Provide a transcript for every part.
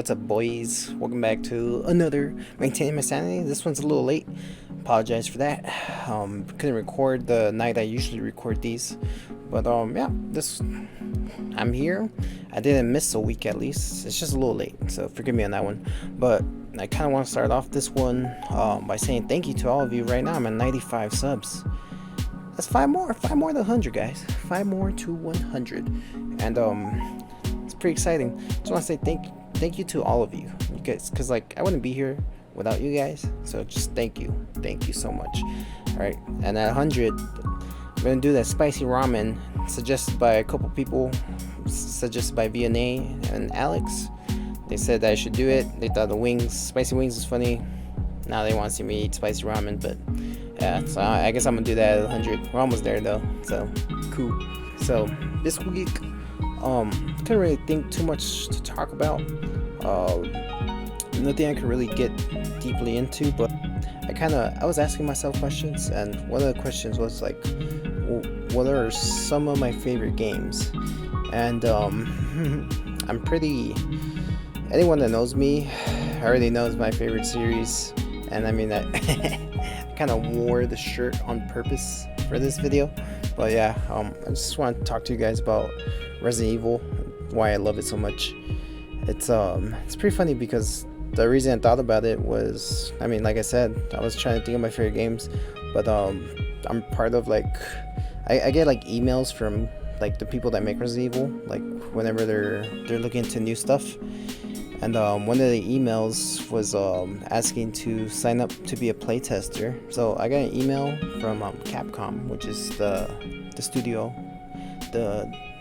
What's up, boys? Welcome back to another Maintaining My Sanity. This one's a little late. Apologize for that. Couldn't record the night I usually record these, but yeah, I'm here. I didn't miss a week at least. It's just a little late, so forgive me on that one. But I kind of want to start off this one by saying thank you to all of you. Right now, I'm at 95 subs. That's five more than 100, guys. 5 more to 100, and it's pretty exciting. Just want to say thank you to all of you guys, because like I wouldn't be here without you guys. So just thank you so much. All right, and at 100, we're gonna do that spicy ramen suggested by a couple people, suggested by VNA and Alex. They said that I should do it. They thought the spicy wings was funny. Now they want to see me eat spicy ramen, but yeah, so I guess I'm gonna do that at 100. We're almost there though, so cool. So this week, couldn't really think too much to talk about. Nothing I could really get deeply into, but I was asking myself questions, and one of the questions was like, what are some of my favorite games? And anyone that knows me already knows my favorite series, and I mean I kind of wore the shirt on purpose for this video. But yeah, I just want to talk to you guys about Resident Evil, why I love it so much. It's pretty funny because the reason I thought about it was, I mean, like I said, I was trying to think of my favorite games, but I'm part of like, I get like emails from like the people that make Resident Evil, like whenever they're looking into new stuff. And one of the emails was asking to sign up to be a playtester. So I got an email from Capcom, which is the studio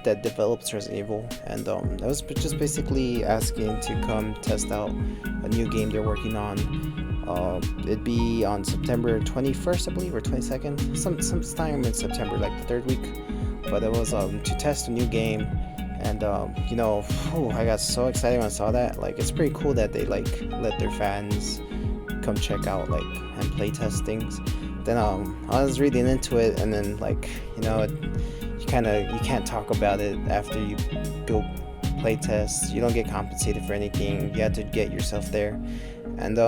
that develops Resident Evil, and that was just basically asking to come test out a new game they're working on. It'd be on September 21st, I believe, or 22nd, sometime in September, like the third week. But it was to test a new game. And I got so excited when I saw that. Like, it's pretty cool that they like let their fans come check out like and play test things. Then I was reading into it, and then like you can't talk about it after you go play test. You don't get compensated for anything. You have to get yourself there. And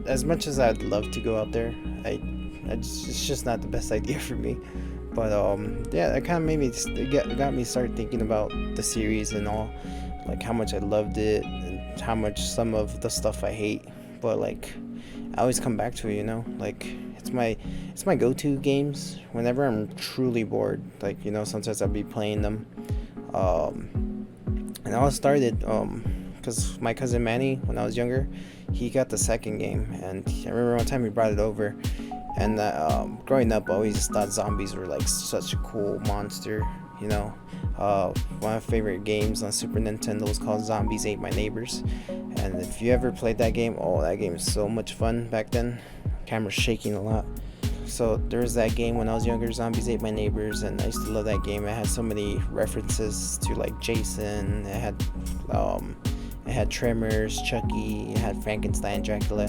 as much as I'd love to go out there, it's just not the best idea for me. But yeah, that kind of got me start thinking about the series and all, like how much I loved it and how much some of the stuff I hate. But like I always come back to it, like it's my go-to games whenever I'm truly bored. Like sometimes I'll be playing them. And I all started because my cousin Manny, when I was younger, he got the second game, and I remember one time he brought it over. And growing up, I always thought zombies were like such a cool monster. One of my favorite games on Super Nintendo was called Zombies Ate My Neighbors. And if you ever played that game, that game is so much fun back then. Camera's shaking a lot. So there was that game when I was younger, Zombies Ate My Neighbors, and I used to love that game. It had so many references to like Jason. It had Tremors, Chucky, it had Frankenstein, Dracula.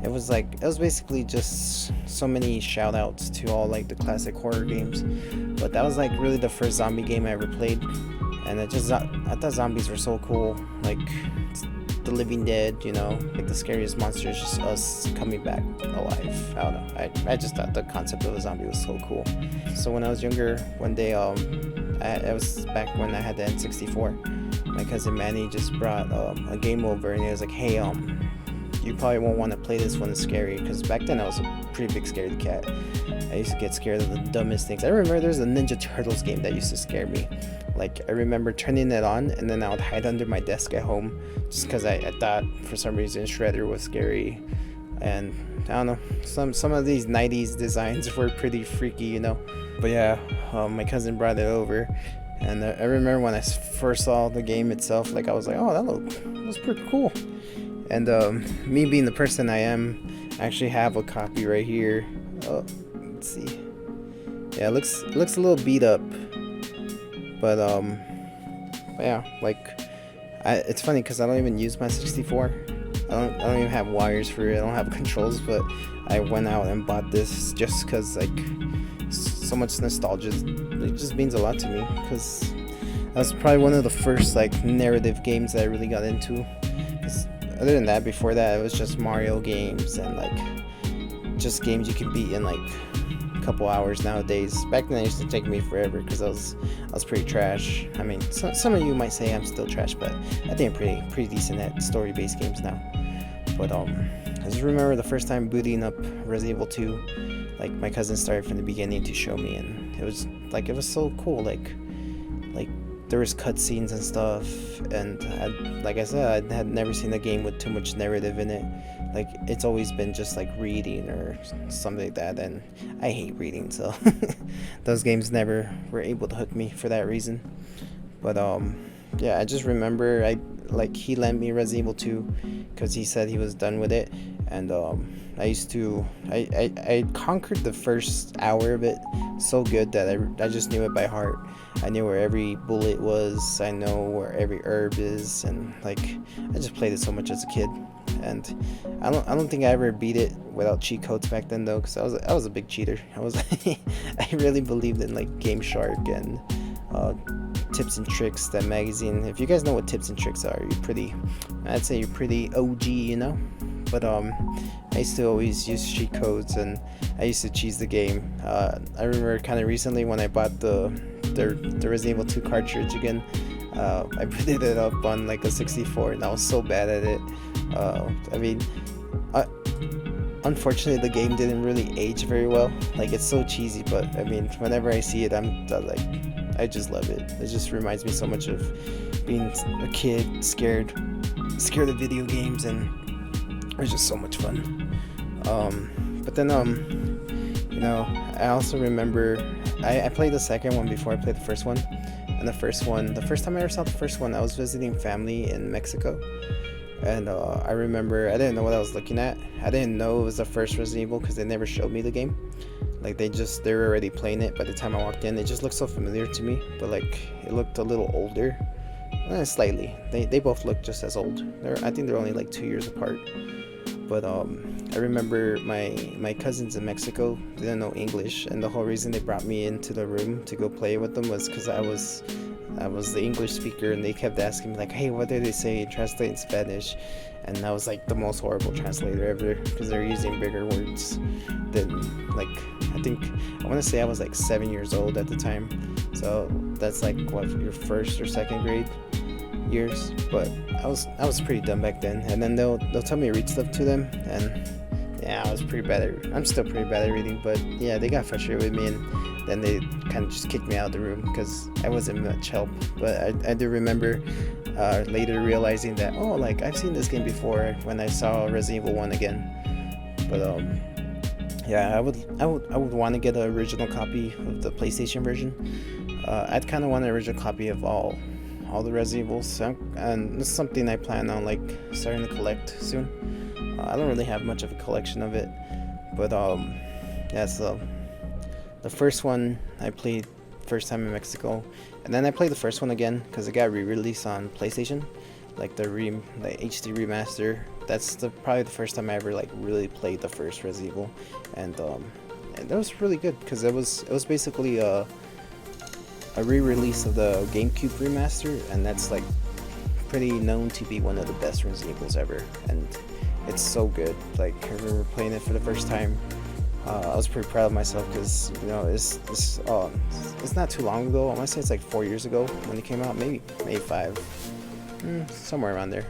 It was basically just so many shout outs to all like the classic horror games. But that was like really the first zombie game I ever played. And I thought zombies were so cool. Like the Living Dead, like the scariest monster is just us coming back alive. I don't know. I just thought the concept of a zombie was so cool. So when I was younger, one day, I was back when I had the N64. My cousin Manny just brought a game over, and he was like, hey, you probably won't want to play this one, it's scary. Because back then I was a pretty big scaredy cat. I used to get scared of the dumbest things. I remember there was a Ninja Turtles game that used to scare me. Like, I remember turning it on, and then I would hide under my desk at home just because I thought for some reason Shredder was scary. And I don't know, some of these 90s designs were pretty freaky, But yeah, my cousin brought it over. And I remember when I first saw the game itself, like I was like, that looks pretty cool. And me being the person I am, I actually have a copy right here. Let's see. Yeah, it looks a little beat up, but yeah, like it's funny because I don't even use my 64. I don't even have wires for it. I don't have controls, but I went out and bought this just because like so much nostalgia. It just means a lot to me because That was probably one of the first like narrative games that I really got into. 'Cause other than that, before that, it was just Mario games and like just games you can beat in like a couple hours nowadays. Back then, it used to take me forever because I was pretty trash. I mean, some of you might say I'm still trash, but I think I'm pretty decent at story-based games now. But I just remember the first time booting up Resident Evil 2. Like my cousin started from the beginning to show me, and it was so cool. Like there was cutscenes and stuff, and like I said, I had never seen a game with too much narrative in it. Like it's always been just like reading or something like that, and I hate reading, so those games never were able to hook me for that reason. But yeah, I just remember he lent me Resident Evil 2 because he said he was done with it, and I conquered the first hour of it so good that I just knew it by heart. I knew where every bullet was, I know where every herb is, and like I just played it so much as a kid. And I don't think I ever beat it without cheat codes back then though, because I was a big cheater. I really believed in like Game Shark and Tips and Tricks, that magazine. If you guys know what Tips and Tricks are, I'd say you're pretty OG, you know. But I used to always use cheat codes, and I used to cheese the game. I remember kind of recently when I bought the Resident Evil 2 cartridge again. I booted it up on like a 64, and I was so bad at it. I mean, unfortunately, the game didn't really age very well. Like it's so cheesy, but I mean, whenever I see it, I'm like, I just love it. It just reminds me so much of being a kid, scared of video games, and it was just so much fun. But then you know, I also remember I played the second one before I played the first one. And the first time I ever saw the first one, I was visiting family in Mexico. And I remember I didn't know what I was looking at. I didn't know it was the first Resident Evil because they never showed me the game. Like they were already playing it by the time I walked in. It just looked so familiar to me, but like it looked a little older. Slightly. They both look just as old. I think they're only like 2 years apart. But I remember my cousins in Mexico didn't know English, and the whole reason they brought me into the room to go play with them was because I was the English speaker, and they kept asking me like, hey, what did they say? Translate in Spanish. And I was like the most horrible translator ever because they're using bigger words than like I want to say I was like 7 years old at the time. So that's like what, your first or second grade years. But I was pretty dumb back then. And then they'll tell me to read stuff to them, and yeah, I'm still pretty bad at reading. But yeah, they got frustrated with me, and then they kind of just kicked me out of the room because I wasn't much help. But I do remember later realizing that, oh, like I've seen this game before when I saw Resident Evil 1 again. But yeah, I would want to get an original copy of the PlayStation version. I'd kind of want an original copy of all the Resident Evils, and this is something I plan on like starting to collect soon. I don't really have much of a collection of it, but yeah, so the first one I played first time in Mexico, and then I played the first one again because it got re-released on PlayStation, like the HD remaster. That's probably the first time I ever like really played the first Resident Evil, and that was really good because it was basically a re-release of the GameCube remaster, and that's like pretty known to be one of the best Resident Evils ever, and it's so good. Like I remember playing it for the first time. I was pretty proud of myself because, you know, it's not too long ago. I want to say it's like 4 years ago when it came out, maybe 5, somewhere around there,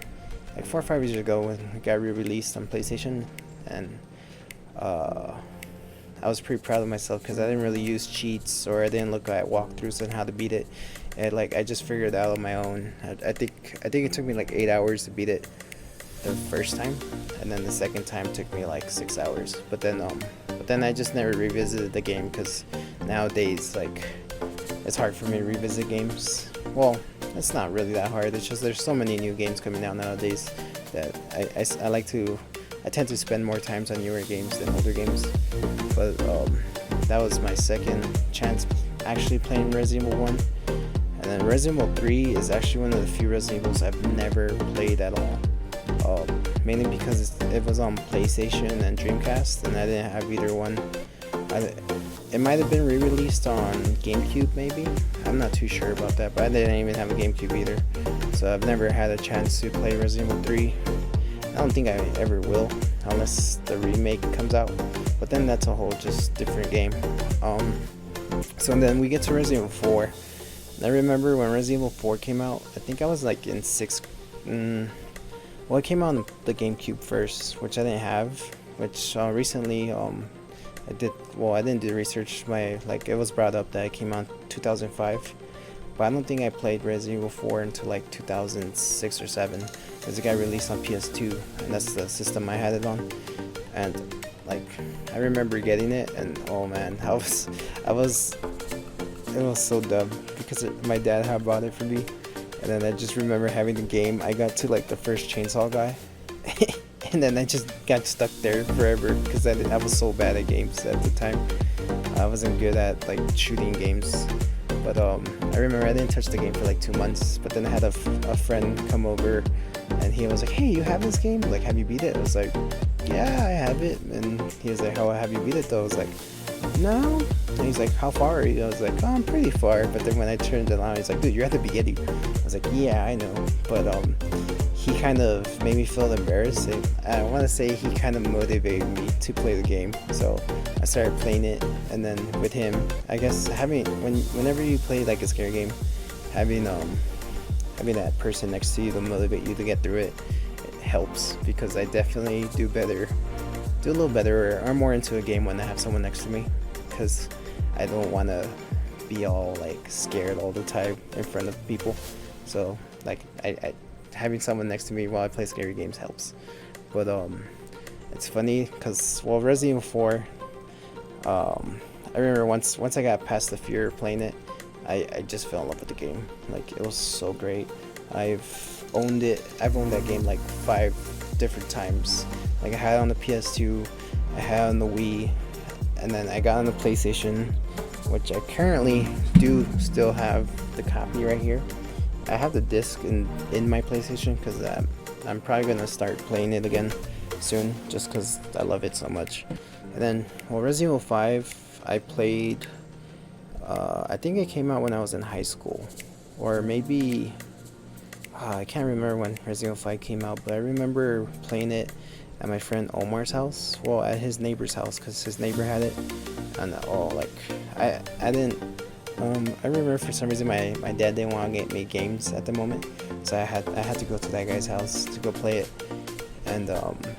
like 4 or 5 years ago when it got re-released on PlayStation. And I was pretty proud of myself because I didn't really use cheats, or I didn't look at walkthroughs on how to beat it. And like I just figured it out on my own. I think it took me like 8 hours to beat it the first time, and then the second time took me like 6 hours. But then I just never revisited the game because nowadays, like, it's hard for me to revisit games. Well, it's not really that hard. It's just there's so many new games coming out nowadays that I tend to spend more times on newer games than older games. But that was my second chance actually playing Resident Evil 1. And then Resident Evil 3 is actually one of the few Resident Evils I've never played at all. Mainly because it was on PlayStation and Dreamcast, and I didn't have either one. it might have been re-released on GameCube maybe. I'm not too sure about that, but I didn't even have a GameCube either, so I've never had a chance to play Resident Evil 3. I don't think I ever will, unless the remake comes out, but then that's a whole just different game. So then we get to Resident Evil 4. I remember when Resident Evil 4 came out, I think I was like in 6th. Well, it came out on the GameCube first, which I didn't have, which recently I didn't do research. It was brought up that it came out in 2005, but I don't think I played Resident Evil 4 until like 2006 or 7, because it got released on PS2, and that's the system I had it on. And like, I remember getting it, and oh man, it was so dumb, because my dad had bought it for me, and then I just remember having the game. I got to like the first chainsaw guy, and then I just got stuck there forever, because I was so bad at games at the time. I wasn't good at like shooting games, but I remember I didn't touch the game for like 2 months, but then I had a friend come over, and he was like, "Hey, you have this game? Like, have you beat it?" I was like, "Yeah, I have it." And he was like, "How have you beat it though?" I was like, "No." And he's like, "How far are you?" I was like, "Oh, I'm pretty far." But then when I turned it on, he's like, "Dude, you're at the beginning." I was like, "Yeah, I know." But he kind of made me feel embarrassed. I want to say he kind of motivated me to play the game. So I started playing it, and then with him, I guess whenever you play like a scary game, having that person next to you to motivate you to get through it helps, because I definitely do a little better or more into a game when I have someone next to me, because I don't want to be all like scared all the time in front of people. So like I having someone next to me while I play scary games helps. But it's funny because Resident Evil 4, I remember once I got past the fear of playing it, I just fell in love with the game. Like, it was so great. I've owned that game like 5 different times. Like, I had it on the PS2, I had it on the Wii, and then I got on the PlayStation, which I currently do still have the copy right here. I have the disc in my PlayStation, because I'm probably gonna start playing it again soon, just because I love it so much. And then, Resident Evil 5, I played. I think it came out when I was in high school, or maybe I can't remember when Resident Evil 5 came out, but I remember playing it at my friend Omar's house. Well, at his neighbor's house, because his neighbor had it. And I didn't. I remember for some reason my dad didn't want to get me games at the moment, so I had to go to that guy's house to go play it. And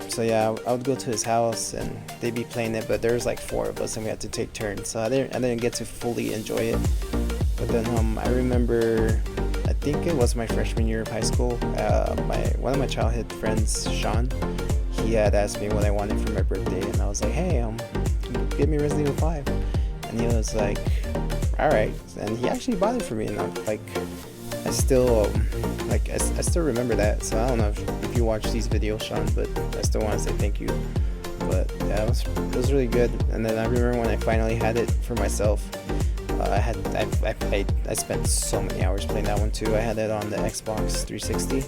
so yeah, I would go to his house and they'd be playing it, but there was like 4 of us and we had to take turns, so I didn't get to fully enjoy it. But then I remember, I think it was my freshman year of high school, one of my childhood friends, Sean, he had asked me what I wanted for my birthday, and I was like, "Hey, give me Resident Evil 5." And he was like, "Alright," and he actually bought it for me, and I still I still remember that. So I don't know if you watch these videos, Sean, but I still want to say thank you. But yeah, it was really good. And then I remember when I finally had it for myself, I spent so many hours playing that one too. I had it on the Xbox 360,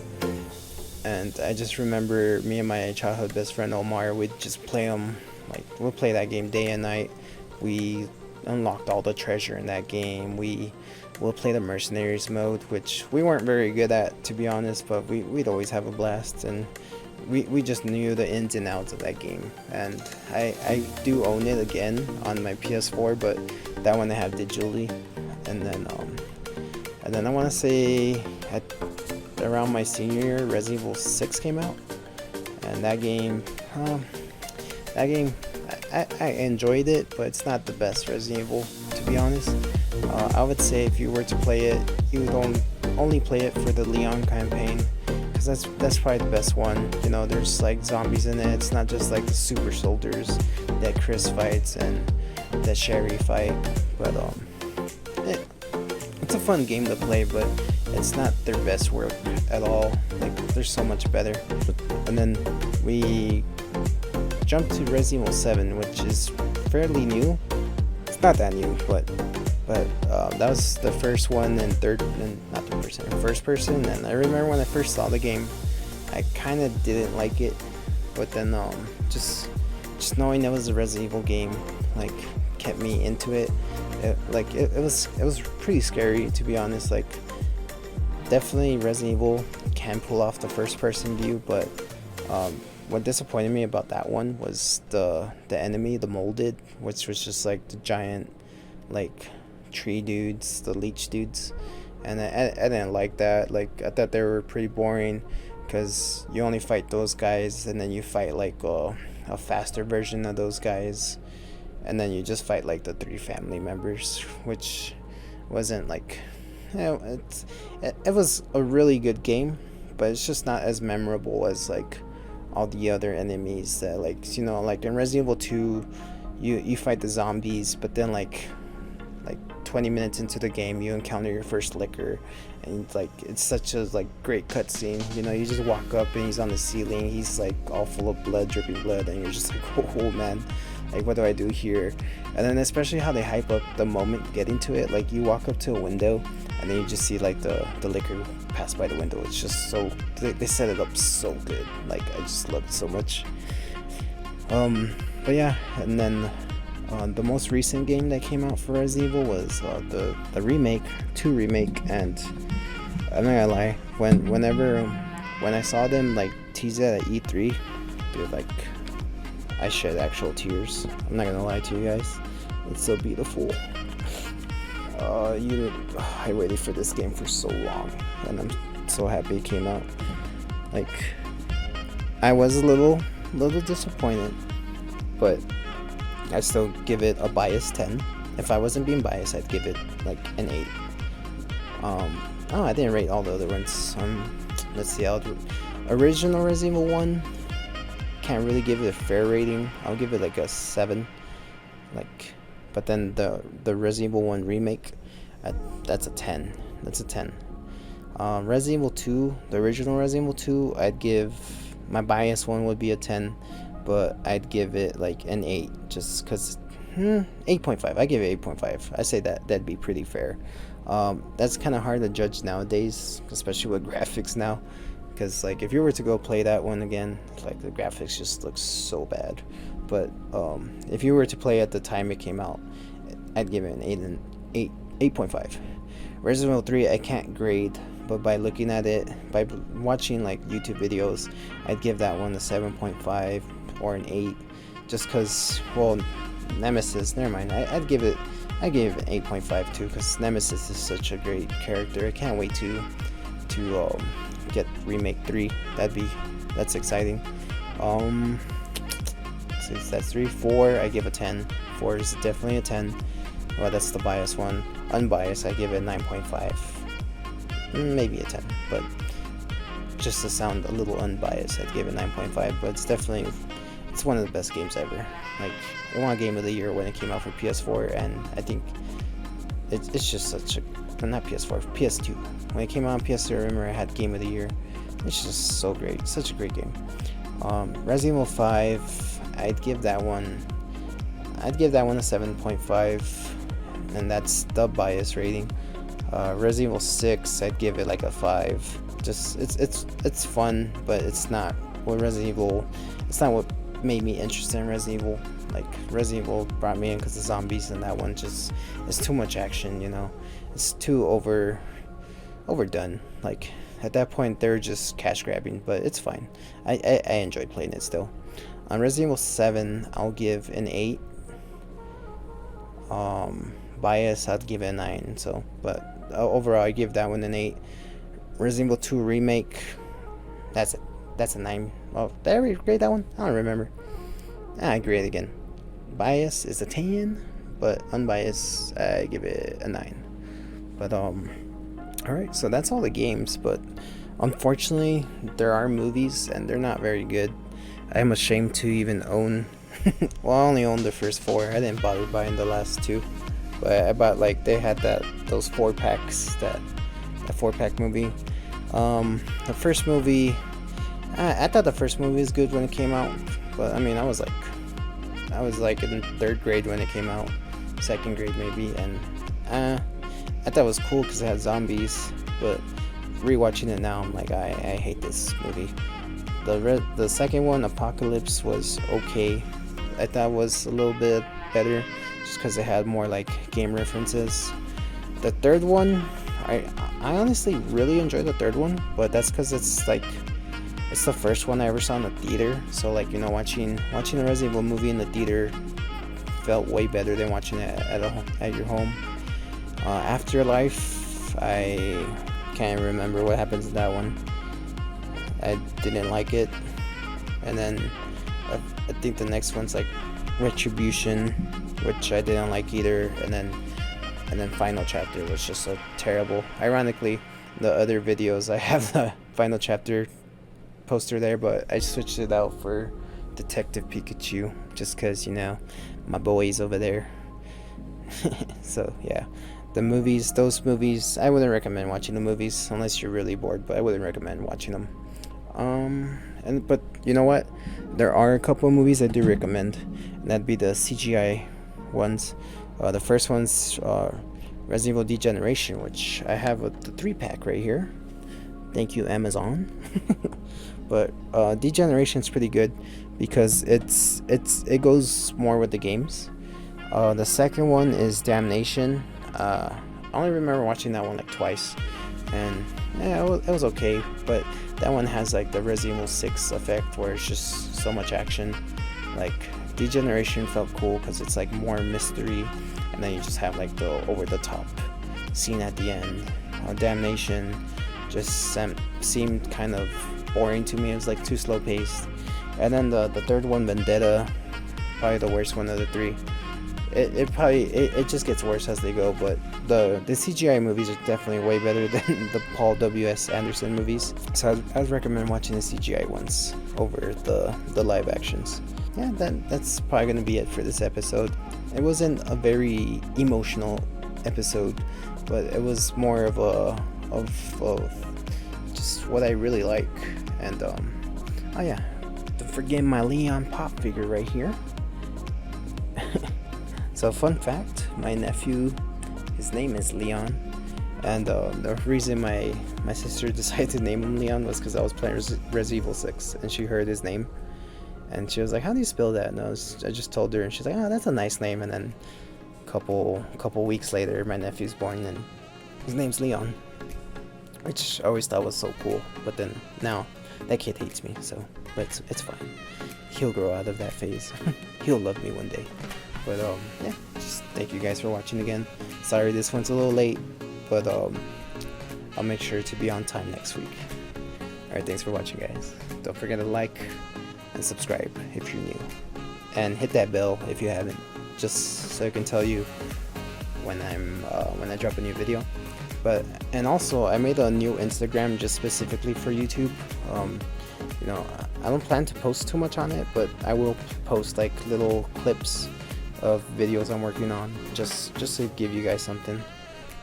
and I just remember me and my childhood best friend Omar would just play them. Like, we'll play that game day and night. We unlocked all the treasure in that game. We'll play the mercenaries mode, which we weren't very good at, to be honest, but we'd always have a blast, and we just knew the ins and outs of that game. And I do own it again on my PS4, but that one I have digitally. And then I want to say around my senior year, Resident Evil 6 came out, and that game I enjoyed it, but it's not the best Resident Evil, to be honest. I would say if you were to play it, you would only play it for the Leon campaign, because that's probably the best one. You know, there's like zombies in it. It's not just like the super soldiers that Chris fights and that Sherry fight, but it's a fun game to play, but it's not their best work at all. Like, there's so much better. And then we jump to Resident Evil 7, which is fairly new. It's not that new, but that was the first one, and first person. And I remember when I first saw the game, I kind of didn't like it, but then just just knowing it was a Resident Evil game, like, kept me into it. It was pretty scary, to be honest. Like, definitely Resident Evil can pull off the first person view, but what disappointed me about that one was the enemy, the molded, which was just like the giant, like, tree dudes, the leech dudes, and I didn't like that. Like, I thought they were pretty boring, because you only fight those guys, and then you fight like a faster version of those guys, and then you just fight like the 3 family members, which wasn't like, it was a really good game, but it's just not as memorable as like all the other enemies that, like, like in Resident Evil 2, you fight the zombies, but then like 20 minutes into the game you encounter your first licker, and like, it's such a like great cutscene. You just walk up and he's on the ceiling, he's like all full of blood, dripping blood, and you're just like, oh man, like, what do I do here? And then especially how they hype up the moment you get into it. Like, you walk up to a window and then you just see like the liquor pass by the window. It's just so, they set it up so good. Like, I just love it so much. But yeah, and then the most recent game that came out for Resident Evil was the remake, 2 remake, and I'm not gonna lie, when I saw them like tease it at E3, dude, like, I shed actual tears. I'm not gonna lie to you guys, it's so beautiful. I waited for this game for so long, and I'm so happy it came out. Like, I was a little disappointed, but I still give it a biased 10. If I wasn't being biased, I'd give it like an 8. I didn't rate all the other ones. Let's see. Original Resident Evil 1, can't really give it a fair rating. I'll give it like a 7. Like, but then the Resident Evil 1 remake, that's a 10. That's a 10. Resident Evil 2, the original Resident Evil 2, I'd give, my bias one would be a 10. But I'd give it like an 8, just because 8.5. I give it 8.5. I say that'd be pretty fair. That's kind of hard to judge nowadays, especially with graphics now, because like, if you were to go play that one again, like, the graphics just look so bad. But if you were to play at the time it came out, I'd give it an 8.5. Resident Evil 3, I can't grade, but by looking at it, by watching like YouTube videos, I'd give that one a 7.5 or an 8, just because, well, Nemesis, never mind, I gave it an 8.5 too, because Nemesis is such a great character. I can't wait to get remake 3. That's exciting. So that's 3. 4, I give a 10. 4 is definitely a 10. Well, that's the biased one. Unbiased, I give it 9.5. Maybe a 10, but just to sound a little unbiased, I'd give it 9.5. But it's one of the best games ever. Like, it won Game of the Year when it came out for PS4, and I think it's just such a, well, not PS4, PS2. When it came out on PS2, I remember I had Game of the Year. It's just so great, such a great game. Resident Evil 5, I'd give that one a 7.5, and that's the bias rating. Resident Evil 6, I'd give it like a 5. Just it's fun, but it's not what Resident Evil. It's not what made me interested in Resident Evil. Like, Resident Evil brought me in because of zombies, and that one just, it's too much action. It's too overdone. Like, at that point they're just cash grabbing, but it's fine. I enjoyed playing it still. On Resident Evil 7, I'll give an 8. Bias, I'd give it a 9. So, but overall, I give that one an 8. Resident Evil 2 remake, that's a 9. Oh, did I grade that one? I don't remember. I grade it again. Bias is a 10, but unbiased, I give it a 9. But alright, so that's all the games, but unfortunately there are movies and they're not very good. I am ashamed to even own well, I only owned the first 4. I didn't bother buying the last 2, but I bought, like, they had those 4-packs, that 4-pack movie. The first movie, I thought the first movie was good when it came out, but I mean, I was like in 3rd grade when it came out, 2nd grade maybe, and I thought it was cool because it had zombies, but rewatching it now, I'm like, I hate this movie. The second one, Apocalypse, was okay. I thought was a little bit better, just because it had more like game references. The third one, I honestly really enjoyed the third one, but that's because it's the first one I ever saw in the theater. So like, you know, watching the Resident Evil movie in the theater felt way better than watching it at your home. Afterlife, I can't remember what happens in that one. I didn't like it. And then I think the next one's like Retribution, which I didn't like either. And then Final Chapter was just so terrible. Ironically, the other videos I have the Final Chapter poster there, but I switched it out for Detective Pikachu just because, you know, my boy's over there. So yeah, those movies, I wouldn't recommend watching the movies unless you're really bored, but I wouldn't recommend watching them. But you know what, there are a couple of movies I do recommend, and that'd be the CGI ones. The first one's Resident Evil Degeneration, which I have the 3-pack right here. Thank you, Amazon. But Degeneration's pretty good because it goes more with the games. The second one is Damnation. I only remember watching that one like twice, and yeah, it was okay. But that one has like the Resident Evil 6 effect, where it's just so much action. Like Degeneration felt cool because it's like more mystery, and then you just have like the over the top scene at the end. Damnation just seemed kind of boring to me. It was like too slow paced. And then the third one, Vendetta, probably the worst one of the three. It just gets worse as they go, but the CGI movies are definitely way better than the Paul W.S. Anderson movies. So I would recommend watching the CGI ones over the live actions. Yeah, that's probably gonna be it for this episode. It wasn't a very emotional episode, but it was more of just what I really like. And oh yeah, don't forget my Leon pop figure right here. So fun fact, my nephew, his name is Leon, and the reason my sister decided to name him Leon was because I was playing Resident Evil 6 and she heard his name and she was like, how do you spell that? And I just told her, and she's like, oh, that's a nice name. And then a couple weeks later, my nephew's born and his name's Leon, which I always thought was so cool. But then now that kid hates me, so but it's fine. He'll grow out of that phase. He'll love me one day. But yeah, just thank you guys for watching again. Sorry this one's a little late, but I'll make sure to be on time next week. Alright, thanks for watching, guys. Don't forget to like and subscribe if you're new, and hit that bell if you haven't, just so I can tell you when I drop a new video. And also I made a new Instagram just specifically for YouTube. You know, I don't plan to post too much on it, but I will post like little clips of videos I'm working on, just to give you guys something,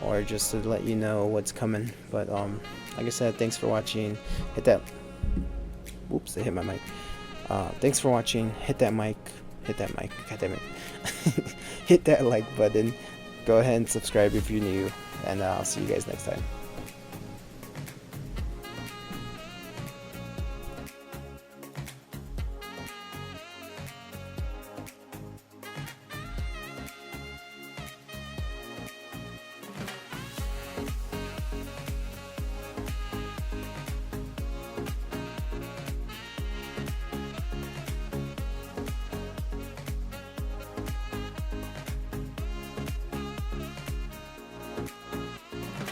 or just to let you know what's coming. But like I said, thanks for watching. Hit that, whoops, I hit my mic. Thanks for watching. Hit that mic, god damn it. Hit that like button, go ahead and subscribe if you're new, and I'll see you guys next time.